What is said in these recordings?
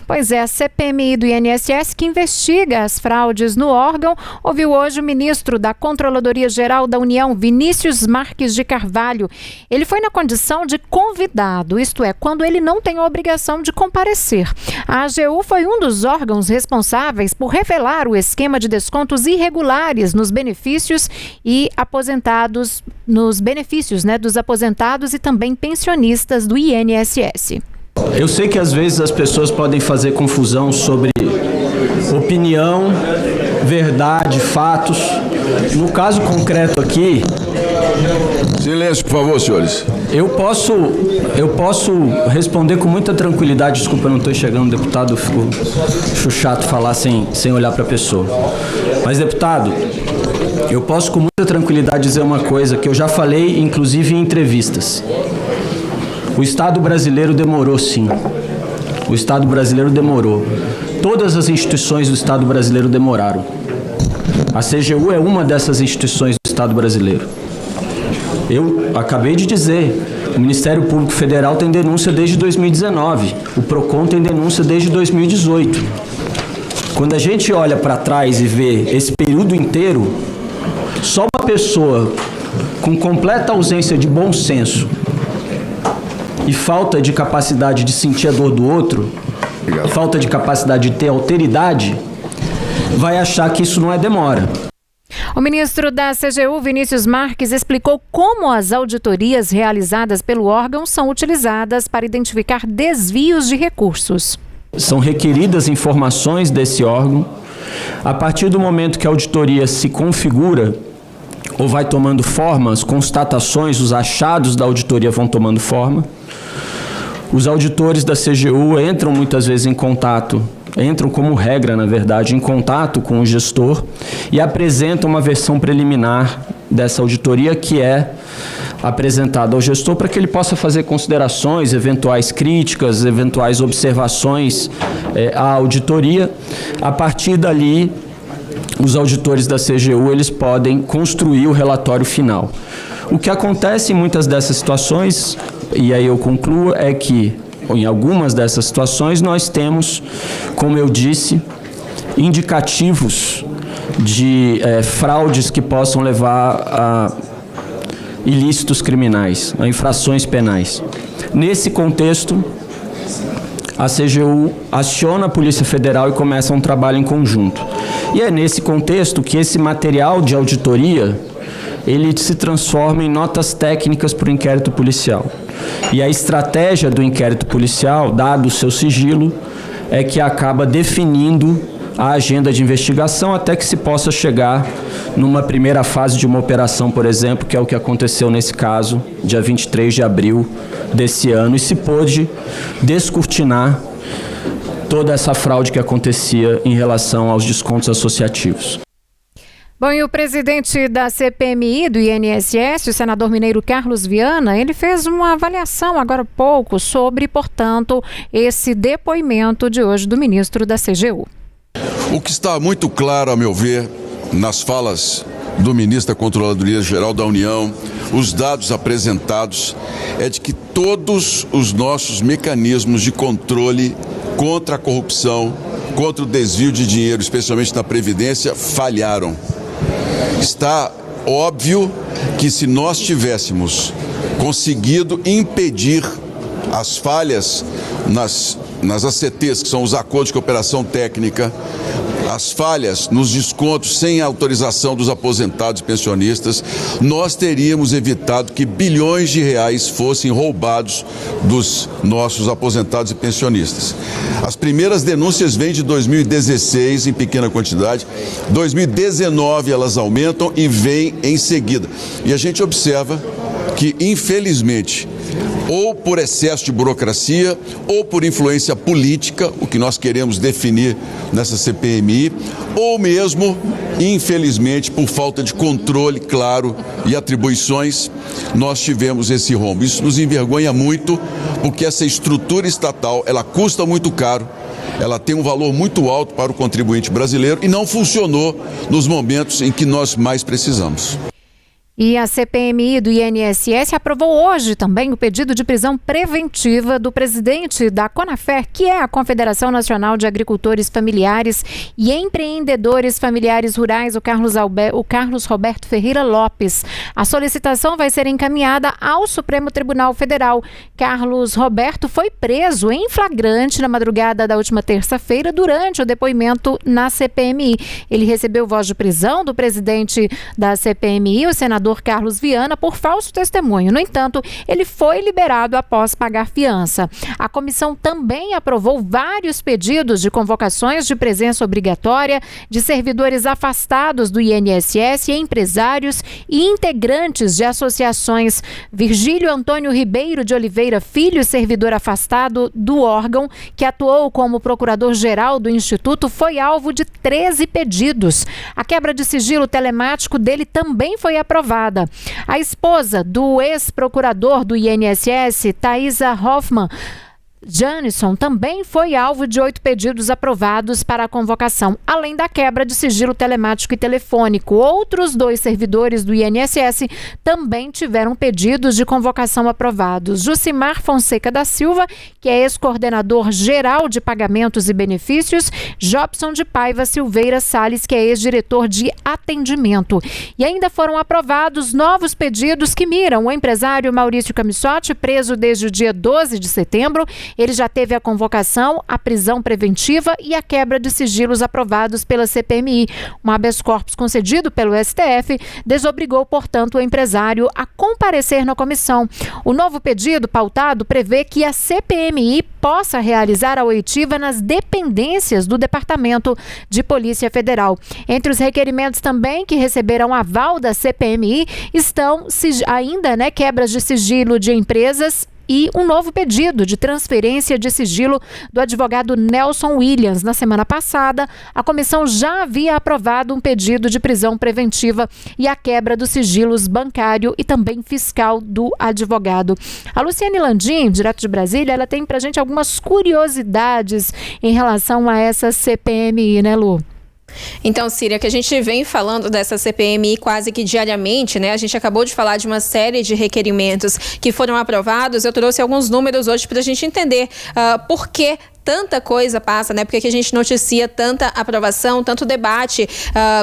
Pois é, a CPMI do INSS, que investiga as fraudes no órgão, ouviu hoje o ministro da Controladoria Geral da União, Vinícius Marques de Carvalho. Ele foi na condição de convidado, isto é, quando ele não tem a obrigação de comparecer. A AGU foi um dos órgãos responsáveis por revelar o esquema de descontos irregulares nos benefícios e aposentados, nos benefícios, dos aposentados e também pensionistas do INSS. Eu sei que às vezes as pessoas podem fazer confusão sobre opinião, verdade, fatos. No caso concreto aqui... Silêncio, por favor, senhores. Eu posso responder com muita tranquilidade. Desculpa, eu não estou enxergando, deputado, acho chato falar sem olhar para a pessoa. Mas, deputado, eu posso com muita tranquilidade dizer uma coisa que eu já falei, inclusive em entrevistas. O Estado brasileiro demorou, sim. O Estado brasileiro demorou. Todas as instituições do Estado brasileiro demoraram. A CGU é uma dessas instituições do Estado brasileiro. Eu acabei de dizer, o Ministério Público Federal tem denúncia desde 2019, o PROCON tem denúncia desde 2018. Quando a gente olha para trás e vê esse período inteiro, só uma pessoa com completa ausência de bom senso e falta de capacidade de sentir a dor do outro, falta de capacidade de ter alteridade, vai achar que isso não é demora. O ministro da CGU, Vinícius Marques, explicou como as auditorias realizadas pelo órgão são utilizadas para identificar desvios de recursos. São requeridas informações desse órgão. A partir do momento que a auditoria se configura ou vai tomando forma, as constatações, os achados da auditoria vão tomando forma. Os auditores da CGU entram muitas vezes em contato, entram como regra, na verdade, em contato com o gestor e apresentam uma versão preliminar dessa auditoria que é apresentada ao gestor para que ele possa fazer considerações, eventuais críticas, eventuais observações à auditoria. A partir dali, os auditores da CGU eles podem construir o relatório final. O que acontece em muitas dessas situações, e aí eu concluo, é que em algumas dessas situações nós temos, como eu disse, indicativos de fraudes que possam levar a ilícitos criminais, a infrações penais. Nesse contexto, a CGU aciona a Polícia Federal e começa um trabalho em conjunto. E é nesse contexto que esse material de auditoria ele se transforma em notas técnicas para o inquérito policial. E a estratégia do inquérito policial, dado o seu sigilo, é que acaba definindo a agenda de investigação até que se possa chegar numa primeira fase de uma operação, por exemplo, que é o que aconteceu nesse caso, dia 23 de abril desse ano, e se pôde descortinar toda essa fraude que acontecia em relação aos descontos associativos. Bom, e o presidente da CPMI do INSS, o senador mineiro Carlos Viana, ele fez uma avaliação agora há pouco sobre, portanto, esse depoimento de hoje do ministro da CGU. O que está muito claro, a meu ver, nas falas do ministro da Controladoria Geral da União, os dados apresentados, é de que todos os nossos mecanismos de controle contra a corrupção, contra o desvio de dinheiro, especialmente na Previdência, falharam. Está óbvio que se nós tivéssemos conseguido impedir as falhas nas ACTs, que são os acordos de cooperação técnica, as falhas nos descontos sem autorização dos aposentados e pensionistas, nós teríamos evitado que bilhões de reais fossem roubados dos nossos aposentados e pensionistas. As primeiras denúncias vêm de 2016 em pequena quantidade, 2019 elas aumentam e vêm em seguida. E a gente observa que, infelizmente, ou por excesso de burocracia, ou por influência política, o que nós queremos definir nessa CPMI, ou mesmo, infelizmente, por falta de controle claro e atribuições, nós tivemos esse rombo. Isso nos envergonha muito, porque essa estrutura estatal, ela custa muito caro, ela tem um valor muito alto para o contribuinte brasileiro e não funcionou nos momentos em que nós mais precisamos. E a CPMI do INSS aprovou hoje também o pedido de prisão preventiva do presidente da CONAFER, que é a Confederação Nacional de Agricultores Familiares e Empreendedores Familiares Rurais, o Carlos Roberto Ferreira Lopes. A solicitação vai ser encaminhada ao Supremo Tribunal Federal. Carlos Roberto foi preso em flagrante na madrugada da última terça-feira durante o depoimento na CPMI. Ele recebeu voz de prisão do presidente da CPMI, o senador Carlos Viana, por falso testemunho. No entanto, ele foi liberado após pagar fiança. A comissão também aprovou vários pedidos de convocações de presença obrigatória de servidores afastados do INSS e empresários e integrantes de associações. Virgílio Antônio Ribeiro de Oliveira Filho, servidor afastado do órgão, que atuou como procurador-geral do Instituto, foi alvo de 13 pedidos. A quebra de sigilo telemático dele também foi aprovada. A esposa do ex-procurador do INSS, Thaisa Hoffmann Janison, também foi alvo de 8 pedidos aprovados para a convocação, além da quebra de sigilo telemático e telefônico. Outros 2 servidores do INSS também tiveram pedidos de convocação aprovados. Jucimar Fonseca da Silva, que é ex-coordenador geral de pagamentos e benefícios, Jobson de Paiva Silveira Salles, que é ex-diretor de atendimento. E ainda foram aprovados novos pedidos que miram o empresário Maurício Camissotti, preso desde o dia 12 de setembro. Ele já teve a convocação, a prisão preventiva e a quebra de sigilos aprovados pela CPMI. Um habeas corpus concedido pelo STF desobrigou, portanto, o empresário a comparecer na comissão. O novo pedido pautado prevê que a CPMI possa realizar a oitiva nas dependências do Departamento de Polícia Federal. Entre os requerimentos também que receberam aval da CPMI estão ainda quebras de sigilo de empresas e um novo pedido de transferência de sigilo do advogado Nelson Williams. Na semana passada, a comissão já havia aprovado um pedido de prisão preventiva e a quebra dos sigilos bancário e também fiscal do advogado. A Luciane Landim, direto de Brasília, ela tem pra gente algumas curiosidades em relação a essa CPMI, né, Lu? Então, Círia, que a gente vem falando dessa CPMI quase que diariamente, né? A gente acabou de falar de uma série de requerimentos que foram aprovados. Eu trouxe alguns números hoje para a gente entender por que tanta coisa passa, né? Porque que a gente noticia tanta aprovação, tanto debate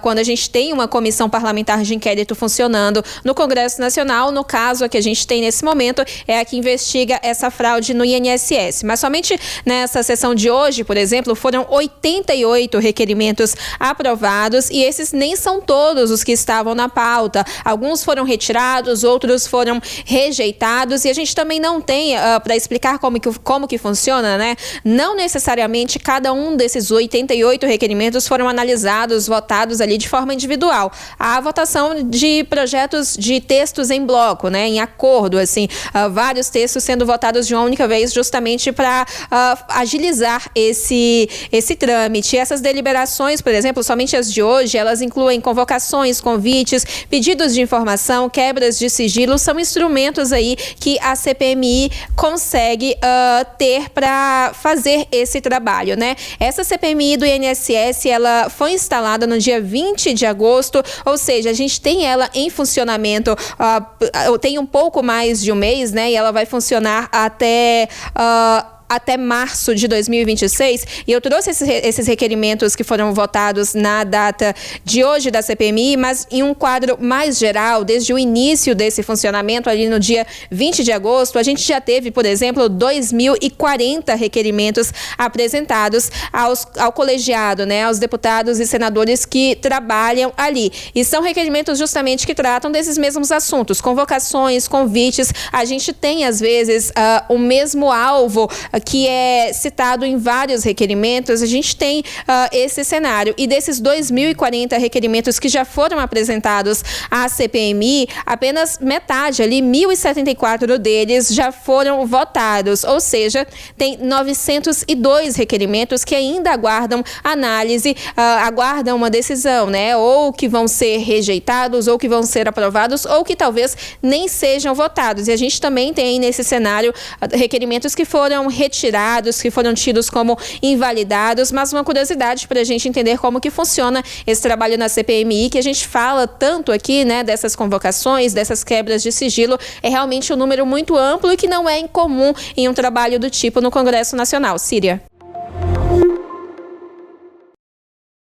quando a gente tem uma comissão parlamentar de inquérito funcionando no Congresso Nacional. No caso, a que a gente tem nesse momento é a que investiga essa fraude no INSS. Mas somente nessa sessão de hoje, por exemplo, foram 88 requerimentos aprovados e esses nem são todos os que estavam na pauta. Alguns foram retirados, outros foram rejeitados e a gente também não tem para explicar como que funciona, né? Não necessariamente cada um desses 88 requerimentos foram analisados, votados ali de forma individual. Há votação de projetos de textos em bloco, né, em acordo, assim, vários textos sendo votados de uma única vez justamente para agilizar esse trâmite. Essas deliberações, por exemplo, somente as de hoje, elas incluem convocações, convites, pedidos de informação, quebras de sigilo, são instrumentos aí que a CPMI consegue ter para fazer esse trabalho, né? Essa CPMI do INSS, ela foi instalada no dia 20 de agosto, ou seja, a gente tem ela em funcionamento, tem um pouco mais de um mês, né? E ela vai funcionar até março de 2026, e eu trouxe esses requerimentos que foram votados na data de hoje da CPMI, mas em um quadro mais geral, desde o início desse funcionamento, ali no dia 20 de agosto, a gente já teve, por exemplo, 2.040 requerimentos apresentados ao colegiado, né, aos deputados e senadores que trabalham ali. E são requerimentos justamente que tratam desses mesmos assuntos, convocações, convites. A gente tem, às vezes, o mesmo alvo que é citado em vários requerimentos. A gente tem esse cenário. E desses 2.040 requerimentos que já foram apresentados à CPMI, apenas metade, ali, 1.074 deles já foram votados. Ou seja, tem 902 requerimentos que ainda aguardam análise, aguardam uma decisão, né? Ou que vão ser rejeitados, ou que vão ser aprovados, ou que talvez nem sejam votados. E a gente também tem nesse cenário requerimentos que foram retirados retirados, que foram tidos como invalidados, mas uma curiosidade para a gente entender como que funciona esse trabalho na CPMI, que a gente fala tanto aqui, né, dessas convocações, dessas quebras de sigilo, é realmente um número muito amplo e que não é incomum em um trabalho do tipo no Congresso Nacional. Síria.